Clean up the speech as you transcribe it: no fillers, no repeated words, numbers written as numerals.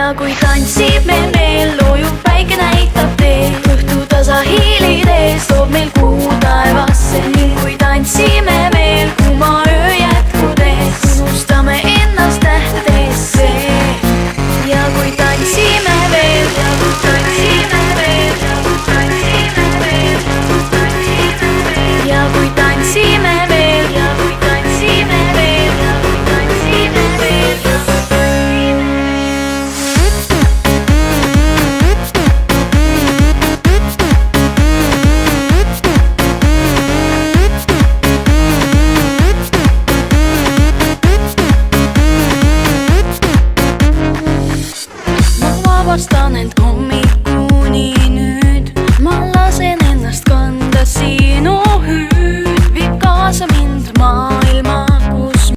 ja kui tantsime veel, loojub päike näitab teed. Õhtu tasa hiilid ees, toob meil kuu taevasse. ning kui tantsime veel, kuuma öö jätkudes, unustame ennast tähtedesse. ja kui tantsime veel, ja kui tantsime veel, ja kui tantsime veel, ja kui tantsime veel, ja kui tantsime veel, ja kui tantsime veel, ja kui vabastan end hommikuni nüüd, ma lasen ennast kanda sinu hüüd, viib kaasa mind.